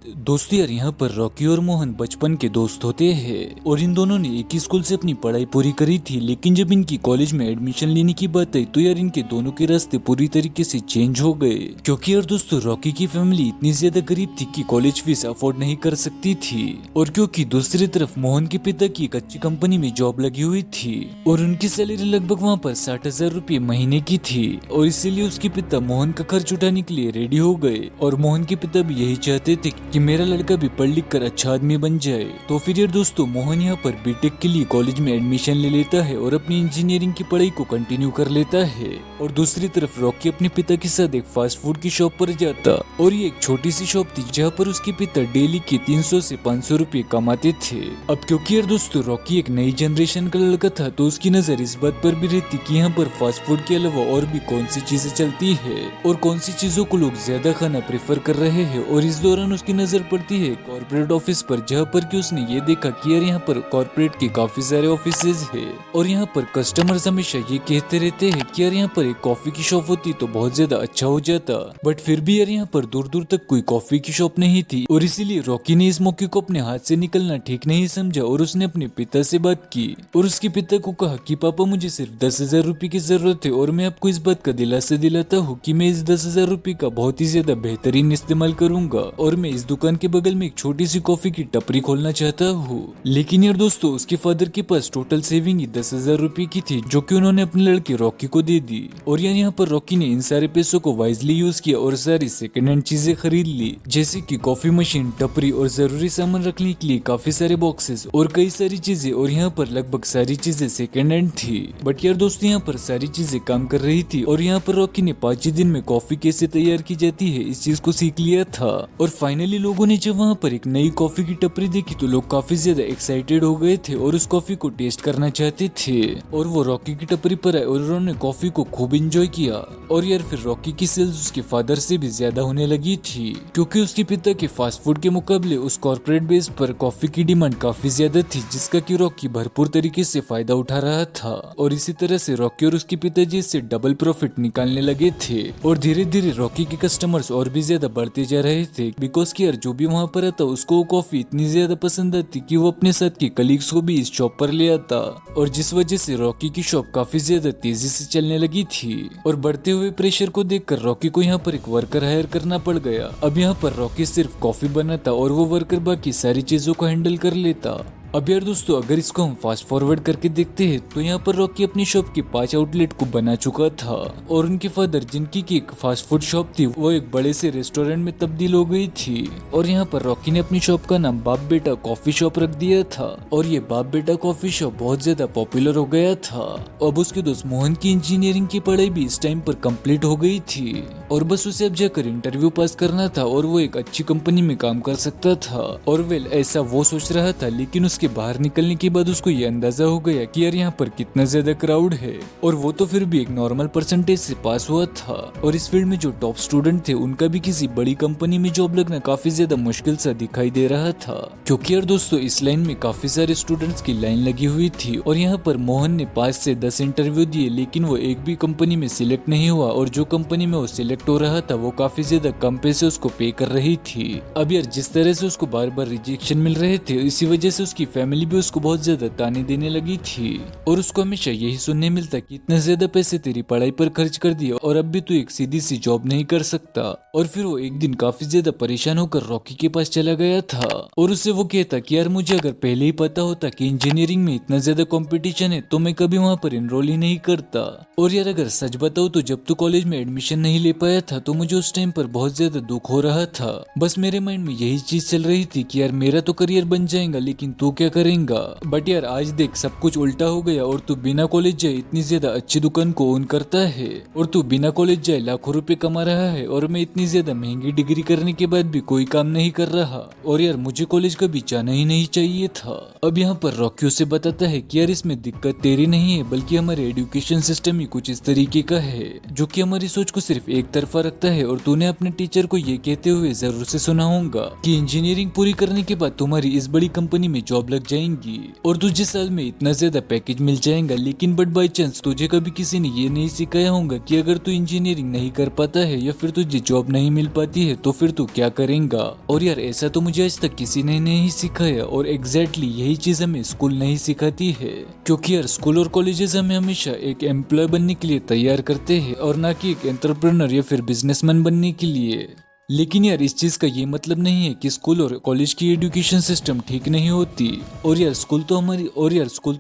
दोस्तों यार, यहाँ पर रॉकी और मोहन बचपन के दोस्त होते हैं और इन दोनों ने एक ही स्कूल से अपनी पढ़ाई पूरी करी थी। लेकिन जब इनकी कॉलेज में एडमिशन लेने की बात आई तो यार इनके दोनों के रास्ते पूरी तरीके से चेंज हो गए। क्योंकि यार दोस्तों, रॉकी की फैमिली इतनी ज्यादा गरीब थी कि कॉलेज फीस अफोर्ड नहीं कर सकती थी, और क्योंकि दूसरी तरफ मोहन के पिता की एक अच्छी कंपनी में जॉब लगी हुई थी और उनकी सैलरी लगभग वहाँ पर 60,000 रुपये महीने की थी, और इसीलिए उसके पिता मोहन का खर्च उठाने के लिए रेडी हो गए। और मोहन के पिता भी यही चाहते थे कि मेरा लड़का भी पढ़ लिख कर अच्छा आदमी बन जाए। तो फिर यार दोस्तों, मोहन यहाँ पर बीटेक के लिए कॉलेज में एडमिशन ले लेता है और अपनी इंजीनियरिंग की पढ़ाई को कंटिन्यू कर लेता है। और दूसरी तरफ रॉकी अपने पिता के साथ एक फास्ट फूड की शॉप पर जाता, और ये एक छोटी सी शॉप थी जहाँ पर उसके पिता डेली के 300 से 500 रुपए कमाते थे। अब क्योंकि यार दोस्तों, रॉकी एक नई जनरेशन का लड़का था तो उसकी नजर इस बात पर भी रहती कि यहाँ पर फास्ट फूड के अलावा और भी कौन सी चीजें चलती है और कौन सी चीजों को लोग ज्यादा खाना प्रेफर कर रहे हैं। और इस दौरान उसकी नजर पड़ती है कॉर्पोरेट ऑफिस पर, जहाँ पर कि उसने ये देखा कि यार यहाँ पर कॉर्पोरेट के काफी सारे ऑफिसेज है और यहाँ पर कस्टमर्स हमेशा ये कहते रहते हैं कि यार यहाँ पर एक कॉफी की शॉप होती तो बहुत ज्यादा अच्छा हो जाता। बट फिर भी यार यहाँ पर दूर दूर तक कोई कॉफी की शॉप नहीं थी, और इसीलिए रॉकी ने इस मौके को अपने हाथ से निकलना ठीक नहीं समझा और उसने अपने पिता से बात की और उसके पिता को कहा कि पापा, मुझे सिर्फ 10,000 रुपए की जरूरत है और मैं आपको इस बात का दिलासा दिलाता हूँ कि मैं इस 10,000 रुपए का बहुत ही ज्यादा बेहतरीन इस्तेमाल करूंगा और मैं इस दुकान के बगल में एक छोटी सी कॉफी की टपरी खोलना चाहता हूँ। लेकिन यार दोस्तों, उसके फादर के पास टोटल सेविंग ही 10,000 रुपए की थी, जो कि उन्होंने अपने लड़के रॉकी को दे दी। और यार यहाँ पर रॉकी ने इन सारे पैसों को वाइजली यूज किया और सारी सेकंड हैंड चीजें खरीद ली, जैसे कि कॉफी मशीन, टपरी और जरूरी सामान रखने के लिए काफी सारे बॉक्सेस और कई सारी चीजें। और यहाँ पर लगभग सारी चीजें सेकंड हैंड थी। बट यार दोस्तों, यहाँ पर सारी चीजें काम कर रही थी और यहाँ पर रॉकी ने 5 ही दिन में कॉफी कैसे तैयार की जाती है इस चीज को सीख लिया था। और फाइनली लोगों ने जब वहाँ पर एक नई कॉफी की टपरी देखी तो लोग काफी ज्यादा एक्साइटेड हो गए थे और उस कॉफी को टेस्ट करना चाहते थे। और वो रॉकी की टपरी पर आए और उन्होंने कॉफी को खूब एंजॉय किया। और यार फिर रॉकी की सेल्स उसके फादर से भी ज्यादा होने लगी थी, क्योंकि उसके पिता के फास्ट फूड के मुकाबले उस कॉर्पोरेट बेस पर कॉफी की डिमांड काफी ज्यादा थी, जिसका कि रॉकी भरपूर तरीके से फायदा उठा रहा था। और इसी तरह से रॉकी और उसके पिताजी इससे डबल प्रॉफिट निकालने लगे थे। और धीरे धीरे रॉकी के कस्टमर्स और भी ज्यादा बढ़ते जा रहे थे, बिकॉज कि यार जो भी वहाँ पर आता उसको वो कॉफी इतनी ज्यादा पसंद आती कि वो अपने साथ के कलीग्स को भी इस शॉप पर ले आता, और जिस वजह से रॉकी की शॉप काफी ज्यादा तेजी से चलने लगी थी। और बढ़ते हुए प्रेशर को देखकर रॉकी को यहाँ पर एक वर्कर हायर करना पड़ गया। अब यहाँ पर रॉकी सिर्फ कॉफी बनाता और वो वर्कर बाकी सारी चीजों को हैंडल कर लेता। अब यार दोस्तों, अगर इसको हम फास्ट फॉरवर्ड करके देखते हैं तो यहाँ पर रॉकी अपनी शॉप के 5 आउटलेट को बना चुका था, और उनके फादर, जिनकी की एक फास्ट फूड शॉप थी, वो एक बड़े से रेस्टोरेंट में तब्दील हो गई थी। और यहाँ पर रॉकी ने अपनी शॉप का नाम बाप बेटा कॉफी शॉप रख दिया था, और ये बाप बेटा कॉफी शॉप बहुत ज्यादा पॉपुलर हो गया था। अब उसके दोस्त मोहन की इंजीनियरिंग की पढ़ाई भी इस टाइम पर कंप्लीट हो गई थी, और बस उसे अब जाकर इंटरव्यू पास करना था और वो एक अच्छी कंपनी में काम कर सकता था। और वेल, ऐसा वो सोच रहा था, लेकिन के बाहर निकलने के बाद उसको ये अंदाजा हो गया कि यार यहाँ पर कितना ज्यादा क्राउड है, और वो तो फिर भी एक नॉर्मल परसेंटेज से पास हुआ था। और इस फील्ड में जो टॉप स्टूडेंट थे उनका भी किसी बड़ी कंपनी में जॉब लगना काफी ज्यादा मुश्किल सा दिखाई दे रहा था, क्योंकि यार दोस्तों, इस लाइन में काफी सारे स्टूडेंट्स की लाइन लगी हुई थी। और यहाँ पर मोहन ने 5 से 10 इंटरव्यू दिए, लेकिन वो एक भी कंपनी में सिलेक्ट नहीं हुआ, और जो कंपनी में वो सिलेक्ट हो रहा था वो काफी ज्यादा कम पैसे उसको पे कर रही थी। अब यार जिस तरह से उसको बार बार रिजेक्शन मिल रहे थे, इसी वजह से उसकी फैमिली भी उसको बहुत ज्यादा ताने देने लगी थी, और उसको हमेशा यही सुनने मिलता कि इतने ज्यादा पैसे तेरी पढ़ाई पर खर्च कर दिए और अब भी तू एक सीधी सी जॉब नहीं कर सकता। और फिर वो एक दिन काफी ज्यादा परेशान होकर रॉकी के पास चला गया था, और उससे वो कहता कि यार मुझे अगर पहले ही पता होता कि इंजीनियरिंग में इतना ज्यादा कंपटीशन है तो मैं कभी वहाँ पर एनरोल ही नहीं करता। और यार अगर सच बताऊं तो जब तू कॉलेज में एडमिशन नहीं ले पाया था तो मुझे उस टाइम पर बहुत ज्यादा दुख हो रहा था। बस मेरे माइंड में यही चीज चल रही थी कि यार मेरा तो करियर बन जाएगा, लेकिन तू क्या करेगा। बट यार आज देख, सब कुछ उल्टा हो गया, और तू बिना कॉलेज जाए इतनी ज्यादा अच्छी दुकान को ओन करता है, और तू बिना कॉलेज जाए लाखों रुपए कमा रहा है, और मैं इतनी ज्यादा महंगी डिग्री करने के बाद भी कोई काम नहीं कर रहा, और यार मुझे कॉलेज कभी जाना ही नहीं चाहिए था। अब यहाँ पर रॉकी उसे बताता है कि यार इसमें दिक्कत तेरी नहीं है, बल्कि हमारे एजुकेशन सिस्टम ही कुछ इस तरीके का है जो कि हमारी सोच को सिर्फ एक तरफा रखता है। और तूने अपने टीचर को ये कहते हुए जरूर से सुना होगा कि इंजीनियरिंग पूरी करने के बाद तुम्हारी इस बड़ी कंपनी में जॉब जॉब लग जाएंगी और तुझे साल में इतना ज्यादा पैकेज मिल जाएगा। लेकिन बट बाई चांस तुझे कभी किसी ने ये नहीं सिखाया होगा कि अगर तू इंजीनियरिंग नहीं कर पाता है या फिर तुझे जॉब नहीं मिल पाती है तो फिर तू क्या करेगा। और यार ऐसा तो मुझे आज तक किसी ने नहीं सिखाया और एग्जैक्टली यही चीज हमें स्कूल नहीं सिखाती है, क्योंकि यार स्कूल और कॉलेजेस हमें हमेशा एक एम्प्लॉय बनने के लिए तैयार करते हैं और ना कि एक एंटरप्रेन्योर या फिर बिजनेसमैन बनने के लिए। लेकिन यार इस चीज का ये मतलब नहीं है कि स्कूल और कॉलेज की एजुकेशन सिस्टम ठीक नहीं होती। और यार स्कूल तो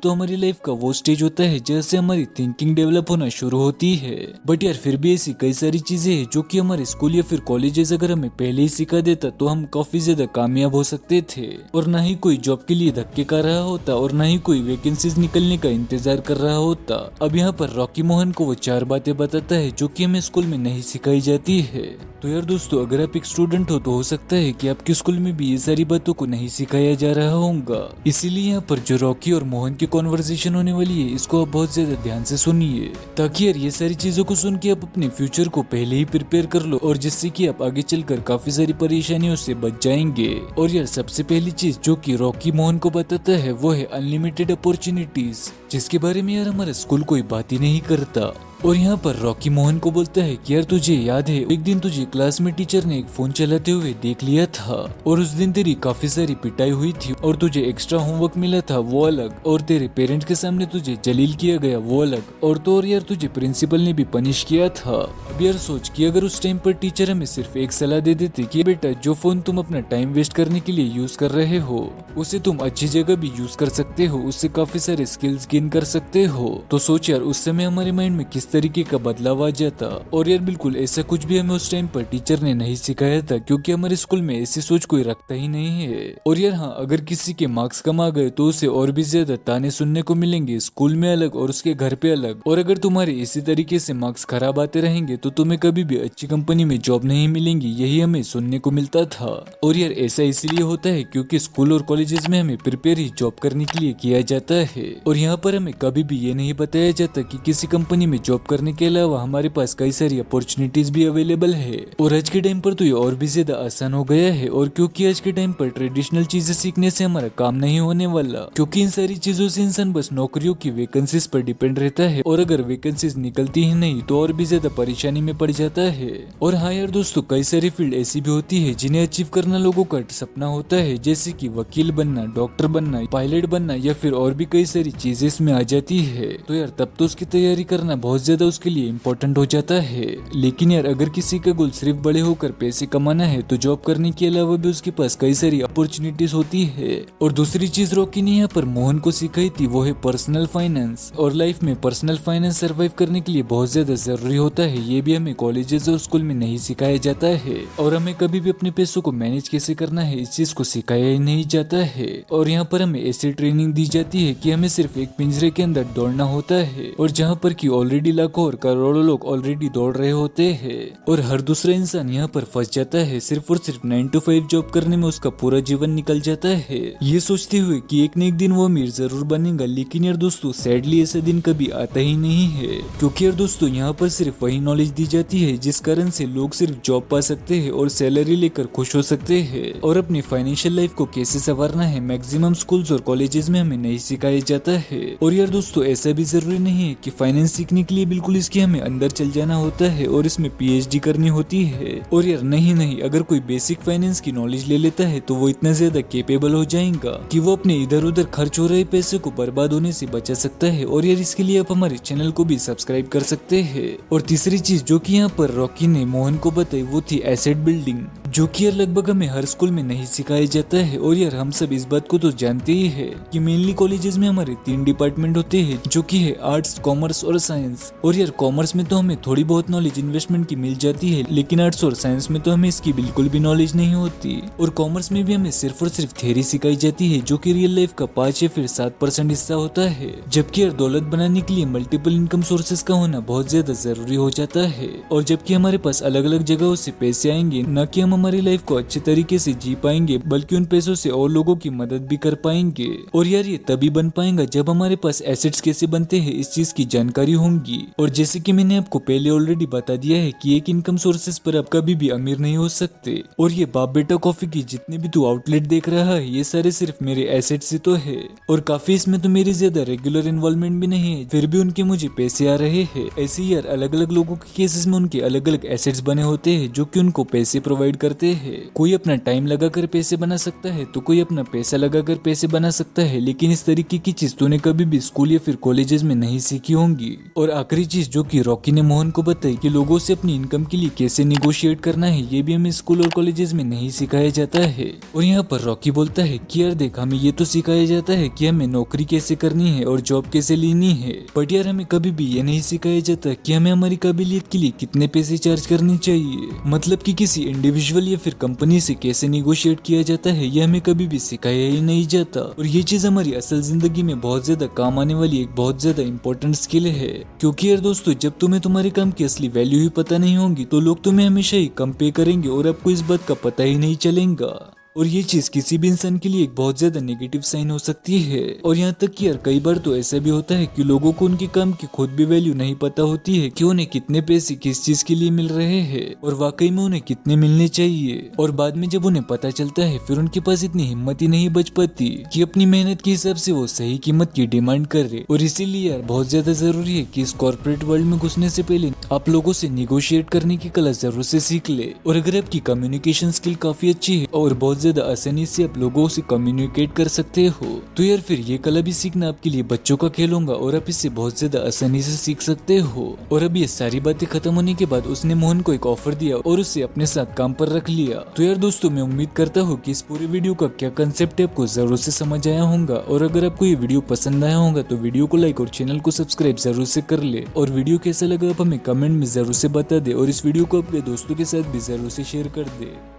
हमारी लाइफ का वो स्टेज होता है जैसे हमारी थिंकिंग डेवलप होना शुरू होती है। बट यार फिर भी ऐसी कई सारी चीजें हैं जो कि हमारे स्कूल या फिर कॉलेजेस अगर हमें पहले ही सिखा देता तो हम काफी ज्यादा कामयाब हो सकते थे और ना ही कोई जॉब के लिए धक्के कर रहा होता और ना ही कोई वैकेंसीज निकलने का इंतजार कर रहा होता। अब यहाँ पर रॉकी मोहन को वो 4 बातें बताता है जो कि हमें स्कूल में नहीं सिखाई जाती है। तो यार दोस्तों, अगर आप एक स्टूडेंट हो तो हो सकता है कि आपके स्कूल में भी ये सारी बातों को नहीं सिखाया जा रहा होगा। इसीलिए यहाँ पर जो रॉकी और मोहन की कॉन्वर्सेशन होने वाली है इसको आप बहुत ज्यादा ध्यान से सुनिए, ताकि यार ये सारी चीजों को सुन के आप अपने फ्यूचर को पहले ही प्रिपेयर कर लो और जिससे कि आप आगे चलकर काफी सारी परेशानियों से बच जाएंगे। और यार सबसे पहली चीज जो कि रॉकी मोहन को बताता है वो है अनलिमिटेड अपॉर्चुनिटीज, जिसके बारे में यार हमारा स्कूल कोई बात ही नहीं करता। और यहाँ पर रॉकी मोहन को बोलता है कि यार तुझे याद है एक दिन तुझे क्लास में टीचर ने एक फोन चलाते हुए देख लिया था और उस दिन तेरी काफी सारी पिटाई हुई थी और तुझे एक्स्ट्रा होमवर्क मिला था वो अलग, और तेरे पेरेंट्स के सामने तुझे जलील किया गया वो अलग, और तो और यार तुझे प्रिंसिपल ने भी पनिश किया था। अब यार सोच कि अगर उस टाइम पर टीचर हमें सिर्फ एक सलाह दे देते कि बेटा जो फोन तुम अपना टाइम वेस्ट करने के लिए यूज कर रहे हो उसे तुम अच्छी जगह भी यूज कर सकते हो, उससे काफी सारे स्किल्स गेन कर सकते हो, तो सोच यार उस समय हमारे माइंड में किस तरीके का बदलाव आ जाता। और यार बिल्कुल ऐसा कुछ भी हमें उस टाइम पर टीचर ने नहीं सिखाया था, क्योंकि हमारे स्कूल में ऐसी सोच कोई रखता ही नहीं है। और यार हाँ, अगर किसी के मार्क्स कम आ गए तो उसे और भी ज्यादा ताने सुनने को मिलेंगे, स्कूल में अलग और उसके घर पे अलग। और अगर तुम्हारे इसी तरीके से मार्क्स खराब आते रहेंगे तो तुम्हें कभी भी अच्छी कंपनी में जॉब नहीं मिलेंगी, यही हमें सुनने को मिलता था। और यार ऐसा इसलिए होता है क्योंकि स्कूल और कॉलेजेस में हमें प्रिपेयर ही जॉब करने के लिए किया जाता है और यहाँ पर हमें कभी भी ये नहीं बताया जाता कि किसी कंपनी में जॉब करने के अलावा हमारे पास कई सारी अपॉर्चुनिटीज भी अवेलेबल है। और आज के टाइम पर तो ये और भी ज्यादा आसान हो गया है, और क्योंकि आज के टाइम पर ट्रेडिशनल चीजें सीखने से हमारा काम नहीं होने वाला, क्योंकि इन सारी चीजों से इंसान बस नौकरियों की वैकेंसीज पर डिपेंड रहता है और अगर वैकेंसीज निकलती ही नहीं तो और भी ज्यादा परेशानी में पड़ जाता है। और हाँ यार दोस्तों, कई सारी फील्ड ऐसी भी होती है जिन्हें अचीव करना लोगों का सपना होता है, जैसे कि वकील बनना, डॉक्टर बनना, पायलट बनना या फिर और भी कई सारी चीजें इसमें आ जाती है। तो यार तब तो उसकी तैयारी करना बहुत ज्यादा उसके लिए इम्पोर्टेंट हो जाता है। लेकिन यार अगर किसी का गोल सिर्फ बड़े होकर पैसे कमाना है तो जॉब करने के अलावा भी उसके पास कई सारी अपॉर्चुनिटीज होती है। और दूसरी चीज रॉकी ने यहाँ पर मोहन को सिखाई थी वो है पर्सनल फाइनेंस। और लाइफ में पर्सनल फाइनेंस सर्वाइव करने के लिए बहुत ज्यादा जरूरी होता है, ये भी हमें कॉलेजेस और स्कूल में नहीं सिखाया जाता है। और हमें कभी भी अपने पैसों को मैनेज कैसे करना है इस चीज को सिखाया ही नहीं जाता है। और यहाँ पर हमें ऐसी ट्रेनिंग दी जाती है कि हमें सिर्फ एक पिंजरे के अंदर दौड़ना होता है, और जहाँ पर कि ऑलरेडी लाखों और करोड़ों लोग ऑलरेडी दौड़ रहे होते हैं और हर दूसरा इंसान यहाँ पर फंस जाता है। सिर्फ और सिर्फ 9 to 5 जॉब करने में उसका पूरा जीवन निकल जाता है, ये सोचते हुए कि एक न एक दिन वो अमीर जरूर बनेगा। लेकिन यार दोस्तों, सैडली ऐसा दिन कभी आता ही नहीं है, क्योंकि यार दोस्तों यहाँ पर सिर्फ वही नॉलेज दी जाती है जिस कारण से लोग सिर्फ जॉब पा सकते हैं और सैलरी लेकर खुश हो सकते हैं। और अपनी फाइनेंशियल लाइफ को कैसे संवारना है मैक्सिमम स्कूल्स और कॉलेजेस में हमें नहीं सिखाया जाता है। और यार दोस्तों, ऐसा भी जरूरी नहीं है कि फाइनेंस सीखने के लिए बिल्कुल इसके हमें अंदर चल जाना होता है और इसमें पीएचडी करनी होती है। और यार नहीं, अगर कोई बेसिक फाइनेंस की नॉलेज ले लेता है तो वो इतना ज्यादा कैपेबल हो जाएगा कि वो अपने इधर उधर खर्च हो रहे पैसे को बर्बाद होने से बचा सकता है। और यार इसके लिए आप हमारे चैनल को भी सब्सक्राइब कर सकते हैं। और तीसरी चीज जो कि यहाँ पर रॉकी ने मोहन को बताई वो थी एसेट बिल्डिंग, जो कि यार लगभग हमें हर स्कूल में नहीं सिखाया जाता है। और यार हम सब इस बात को तो जानते ही है कि मेनली कॉलेजेस में हमारे 3 डिपार्टमेंट होते हैं, जो कि है आर्ट्स, कॉमर्स और साइंस। और यार कॉमर्स में तो हमें थोड़ी बहुत नॉलेज इन्वेस्टमेंट की मिल जाती है, लेकिन आर्ट्स और साइंस में तो हमें इसकी बिल्कुल भी नॉलेज नहीं होती। और कॉमर्स में भी हमें सिर्फ और सिर्फ थ्योरी सिखाई जाती है, जो कि रियल लाइफ का 5 या फिर 7% हिस्सा होता है। जबकि यार दौलत बनाने के लिए मल्टीपल इनकम सोर्सेज का होना बहुत ज्यादा जरूरी हो जाता है। और जबकि हमारे पास अलग अलग जगहों से पैसे आएंगे, न कि हम हमारी लाइफ को अच्छे तरीके से जी पाएंगे बल्कि उन पैसों से और लोगों की मदद भी कर पाएंगे। और यार ये तभी बन पाएगा जब हमारे पास एसेट्स कैसे बनते हैं इस चीज की जानकारी होगी। और जैसे कि मैंने आपको पहले ऑलरेडी बता दिया है कि एक इनकम सोर्सेस पर आप कभी भी अमीर नहीं हो सकते। और ये बाप बेटा कॉफी की जितने भी तू आउटलेट देख रहा है ये सारे सिर्फ मेरे एसेट से तो है, और काफी इसमें तो मेरी ज्यादा रेगुलर इन्वॉल्वमेंट भी नहीं है, फिर भी उनके मुझे पैसे आ रहे हैं। ऐसे यार अलग अलग लोगों के केसेस में उनके अलग अलग एसेट्स बने होते हैं जो कि उनको पैसे प्रोवाइड करते हैं। कोई अपना टाइम लगाकर पैसे बना सकता है तो कोई अपना पैसा लगाकर पैसे बना सकता है, लेकिन इस तरीके की चीज तूने कभी भी स्कूल या फिर कॉलेजेस में नहीं सीखी होंगी। और आखिरी चीज जो कि रॉकी ने मोहन को बताई कि लोगों से अपनी इनकम के लिए कैसे निगोशिएट करना है, ये भी हमें स्कूल और कॉलेजेस में नहीं सिखाया जाता है। और यहाँ पर रॉकी बोलता है कि यार देख हमें ये तो सिखाया जाता है कि हमें नौकरी कैसे करनी है और जॉब कैसे लेनी है, बट यार हमें कभी भी ये नहीं सिखाया जाता कि हमें हमारी काबिलियत के लिए कितने पैसे चार्ज करने चाहिए। मतलब कि किसी इंडिविजुअल या फिर कंपनी से कैसे निगोशिएट किया जाता है ये हमें कभी भी सिखाया ही नहीं जाता। और ये चीज हमारी असल जिंदगी में बहुत ज्यादा काम आने वाली एक बहुत ज्यादा इंपॉर्टेंट स्किल है। क्योंकि यार दोस्तों जब तुम्हें तुम्हारे काम की असली वैल्यू ही पता नहीं होगी तो लोग तुम्हें हमेशा ही कम पे करेंगे और आपको इस बात का पता ही नहीं चलेगा। और ये चीज किसी भी इंसान के लिए एक बहुत ज्यादा नेगेटिव साइन हो सकती है। और यहाँ तक कि यार कई बार तो ऐसा भी होता है कि लोगों को उनके काम की खुद भी वैल्यू नहीं पता होती है कि उन्हें कितने पैसे किस चीज के लिए मिल रहे हैं और वाकई में उन्हें कितने मिलने चाहिए। और बाद में जब उन्हें पता चलता है फिर उनके पास इतनी हिम्मत ही नहीं बच पाती कि अपनी मेहनत के हिसाब से वो सही कीमत की डिमांड करे। और इसीलिए यार बहुत ज्यादा जरूरी है कि इस कॉर्पोरेट वर्ल्ड में घुसने से पहले आप लोगों से निगोशिएट करने की कला जरूर से सीख ले। और अगर आपकी कम्युनिकेशन स्किल काफी अच्छी है और बहुत ज्यादा आसानी से आप लोगों से कम्युनिकेट कर सकते हो तो यार फिर ये कला भी सीखना आपके लिए बच्चों का खेल होगा और आप इससे बहुत ज्यादा आसानी से सीख सकते हो। और अब ये सारी बातें खत्म होने के बाद उसने मोहन को एक ऑफर दिया और उसे अपने साथ काम पर रख लिया। तो यार दोस्तों मैं उम्मीद करता हूँ कि इस पूरे वीडियो का क्या कंसेप्ट है आपको जरूर से समझ आया होगा। और अगर आपको ये वीडियो पसंद आया होगा तो वीडियो को लाइक और चैनल को सब्सक्राइब जरूर से कर ले। और वीडियो कैसा लगा आप हमें कमेंट में जरूर से बता दे और इस वीडियो को अपने दोस्तों के साथ भी जरूर से शेयर कर दे।